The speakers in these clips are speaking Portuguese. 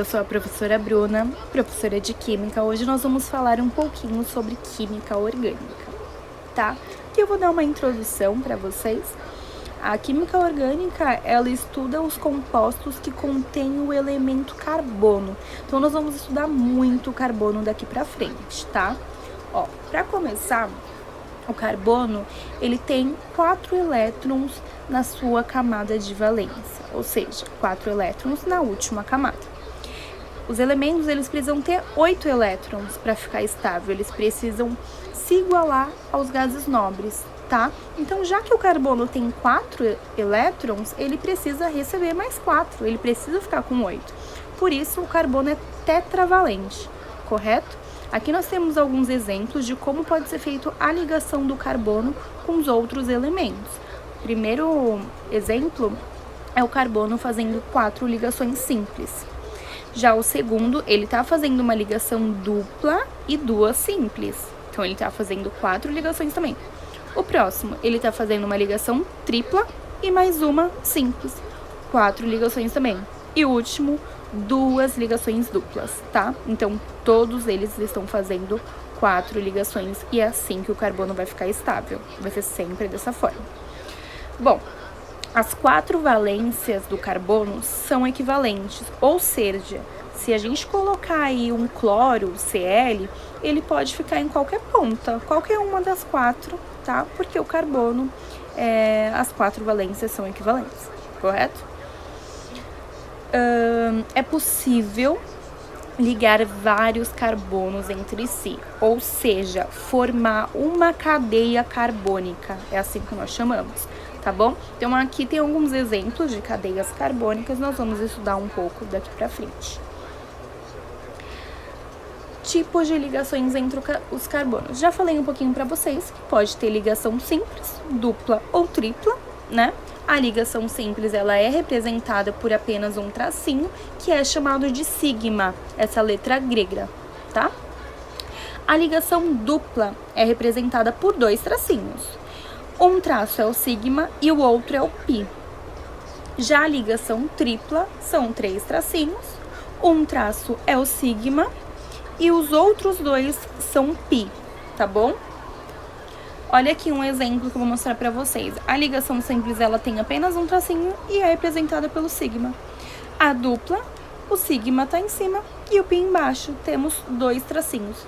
Eu sou a professora Bruna, professora de Química. Hoje nós vamos falar um pouquinho sobre Química Orgânica, tá? E eu vou dar uma introdução para vocês. A Química Orgânica, ela estuda os compostos que contêm o elemento carbono. Então, nós vamos estudar muito o carbono daqui para frente, tá? Ó, para começar, o carbono, ele tem 4 elétrons na sua camada de valência, ou seja, 4 elétrons na última camada. Os elementos, eles precisam ter 8 elétrons para ficar estável, eles precisam se igualar aos gases nobres, tá? Então, já que o carbono tem 4 elétrons, ele precisa receber mais 4, ele precisa ficar com 8. Por isso, o carbono é tetravalente, correto? Aqui nós temos alguns exemplos de como pode ser feita a ligação do carbono com os outros elementos. O primeiro exemplo é o carbono fazendo 4 ligações simples. Já o segundo, ele está fazendo uma ligação dupla e 2 simples. Então, ele está fazendo 4 ligações também. O próximo, ele está fazendo uma ligação tripla e mais uma simples. 4 ligações também. E o último, 2 ligações duplas, tá? Então, todos eles estão fazendo 4 ligações e é assim que o carbono vai ficar estável. Vai ser sempre dessa forma. Bom, as 4 valências do carbono são equivalentes, ou seja, se a gente colocar aí um cloro, Cl, ele pode ficar em qualquer ponta, qualquer uma das 4, tá? Porque o carbono, as 4 valências são equivalentes, correto? É possível ligar vários carbonos entre si, ou seja, formar uma cadeia carbônica, é assim que nós chamamos, tá bom? Então, aqui tem alguns exemplos de cadeias carbônicas, nós vamos estudar um pouco daqui pra frente. Tipos de ligações entre os carbonos. Já falei um pouquinho pra vocês que pode ter ligação simples, dupla ou tripla, né? A ligação simples, ela é representada por apenas um tracinho, que é chamado de sigma, essa letra grega, tá? A ligação dupla é representada por 2 tracinhos. Um traço é o sigma e o outro é o pi. Já a ligação tripla são 3 tracinhos, um traço é o sigma e os outros 2 são pi, tá bom? Olha aqui um exemplo que eu vou mostrar pra vocês. A ligação simples, ela tem apenas um tracinho e é representada pelo sigma. A dupla, o sigma tá em cima e o pi embaixo. Temos 2 tracinhos.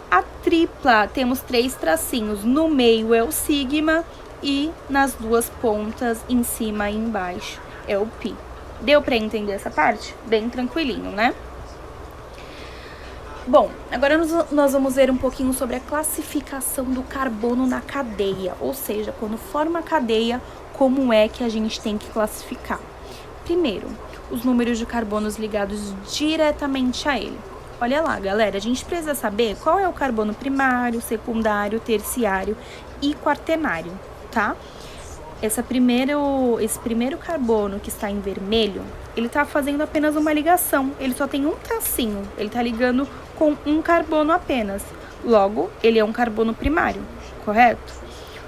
A tripla, temos 3 tracinhos. No meio é o sigma e nas 2 pontas, em cima e embaixo, é o pi. Deu pra entender essa parte? Bem tranquilinho, né? Bom, agora nós vamos ver um pouquinho sobre a classificação do carbono na cadeia, ou seja, quando forma a cadeia, como é que a gente tem que classificar. Primeiro, os números de carbonos ligados diretamente a ele. Olha lá, galera, a gente precisa saber qual é o carbono primário, secundário, terciário e quaternário, tá? Esse primeiro carbono que está em vermelho, ele está fazendo apenas uma ligação, ele só tem um tracinho, ele está ligando com um carbono apenas, logo, ele é um carbono primário, correto?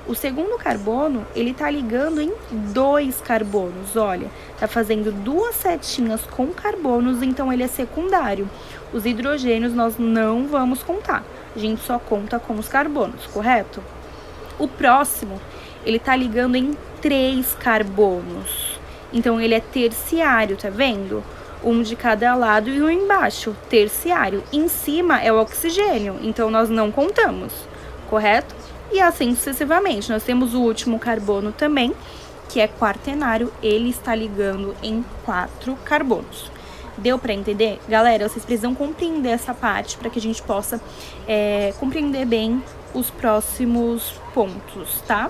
O segundo carbono, ele está ligando em 2 carbonos, olha, está fazendo 2 setinhas com carbonos, então ele é secundário. Os hidrogênios nós não vamos contar, a gente só conta com os carbonos, correto? O próximo, ele tá ligando em 3 carbonos. Então, ele é terciário, tá vendo? Um de cada lado e um embaixo, terciário. Em cima é o oxigênio, então nós não contamos, correto? E assim sucessivamente. Nós temos o último carbono também, que é quaternário, ele está ligando em 4 carbonos. Deu para entender? Galera, vocês precisam compreender essa parte para que a gente possa compreender bem os próximos pontos, tá?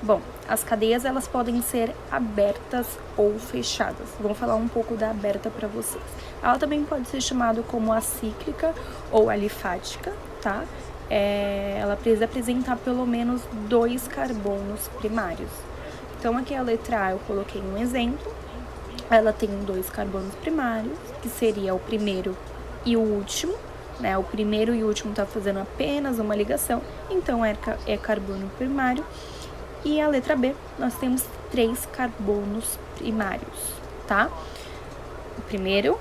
Bom, as cadeias, elas podem ser abertas ou fechadas. Vou falar um pouco da aberta para vocês. Ela também pode ser chamada como acíclica ou alifática, tá? Ela precisa apresentar pelo menos 2 carbonos primários. Então, aqui a letra A eu coloquei um exemplo. Ela tem 2 carbonos primários, que seria o primeiro e o último, né? O primeiro e o último tá fazendo apenas uma ligação, então é carbono primário. E a letra B, nós temos 3 carbonos primários, tá? O primeiro,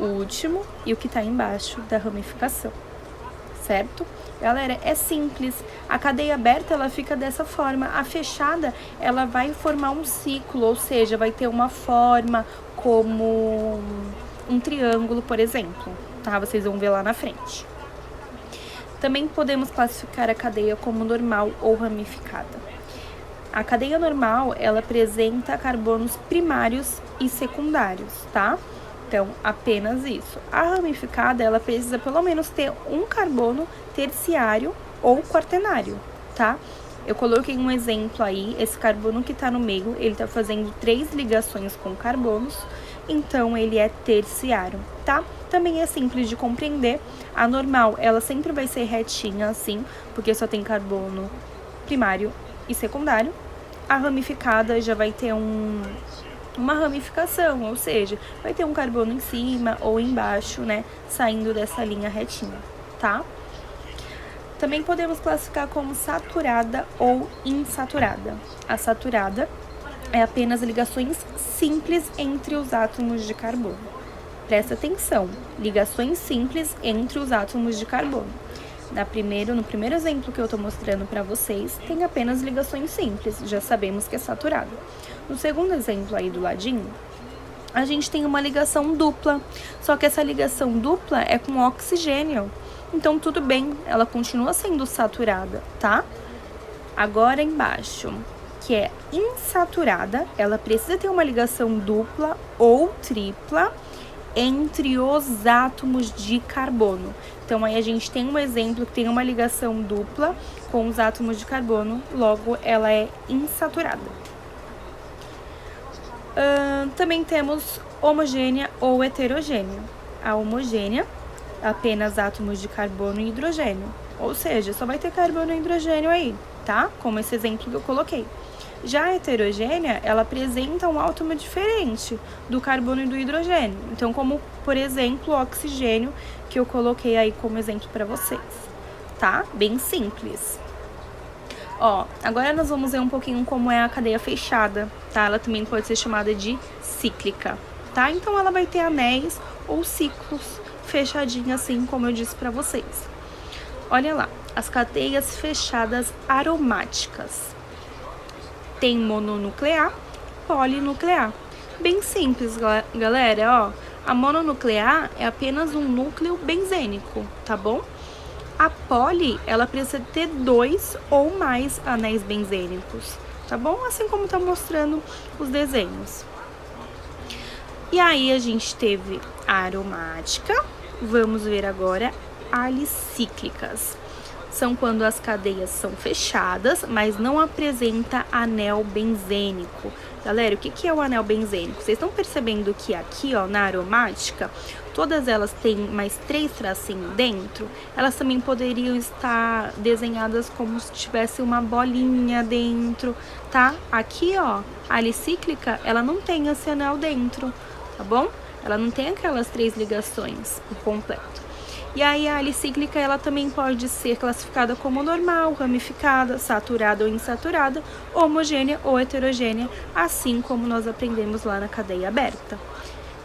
último e o que tá embaixo da ramificação, certo? Galera, é simples. A cadeia aberta, ela fica dessa forma. A fechada, ela vai formar um ciclo, ou seja, vai ter uma forma como um triângulo, por exemplo, tá? Vocês vão ver lá na frente. Também podemos classificar a cadeia como normal ou ramificada. A cadeia normal, ela apresenta carbonos primários e secundários, tá? Então, apenas isso. A ramificada, ela precisa pelo menos ter um carbono terciário ou quaternário, tá? Eu coloquei um exemplo aí, esse carbono que tá no meio, ele tá fazendo 3 ligações com carbonos, então ele é terciário, tá? Também é simples de compreender. A normal, ela sempre vai ser retinha assim, porque só tem carbono primário e secundário. A ramificada já vai ter uma ramificação, ou seja, vai ter um carbono em cima ou embaixo, né, saindo dessa linha retinha, tá? Também podemos classificar como saturada ou insaturada. A saturada é apenas ligações simples entre os átomos de carbono. Presta atenção, ligações simples entre os átomos de carbono. No primeiro exemplo que eu tô mostrando para vocês, tem apenas ligações simples, já sabemos que é saturada. No segundo exemplo aí do ladinho, a gente tem uma ligação dupla, só que essa ligação dupla é com oxigênio. Então, tudo bem, ela continua sendo saturada, tá? Agora, embaixo, que é insaturada, ela precisa ter uma ligação dupla ou tripla entre os átomos de carbono. Então, aí a gente tem um exemplo que tem uma ligação dupla com os átomos de carbono, logo ela é insaturada. Também temos homogênea ou heterogênea. A homogênea, apenas átomos de carbono e hidrogênio, ou seja, só vai ter carbono e hidrogênio aí, tá? Como esse exemplo que eu coloquei. Já a heterogênea, ela apresenta um átomo diferente do carbono e do hidrogênio. Então, como, por exemplo, o oxigênio, que eu coloquei aí como exemplo para vocês, tá? Bem simples. Ó, agora nós vamos ver um pouquinho como é a cadeia fechada, tá? Ela também pode ser chamada de cíclica, tá? Então, ela vai ter anéis ou ciclos fechadinhos, assim como eu disse para vocês. Olha lá, as cadeias fechadas aromáticas. Tem mononuclear, polinuclear. Bem simples, galera, ó. A mononuclear é apenas um núcleo benzênico, tá bom? A poli, ela precisa ter 2 ou mais anéis benzênicos, tá bom? Assim como tá mostrando os desenhos. E aí, a gente teve a aromática. Vamos ver agora alicíclicas. São quando as cadeias são fechadas, mas não apresenta anel benzênico. Galera, o que é o anel benzênico? Vocês estão percebendo que aqui, ó, na aromática, todas elas têm mais 3 tracinhos dentro? Elas também poderiam estar desenhadas como se tivesse uma bolinha dentro, tá? Aqui, ó, a alicíclica, ela não tem esse anel dentro, tá bom? Ela não tem aquelas 3 ligações por completo. E aí, a alicíclica, ela também pode ser classificada como normal, ramificada, saturada ou insaturada, homogênea ou heterogênea, assim como nós aprendemos lá na cadeia aberta.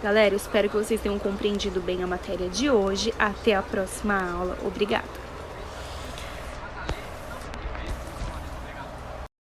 Galera, eu espero que vocês tenham compreendido bem a matéria de hoje. Até a próxima aula. Obrigada!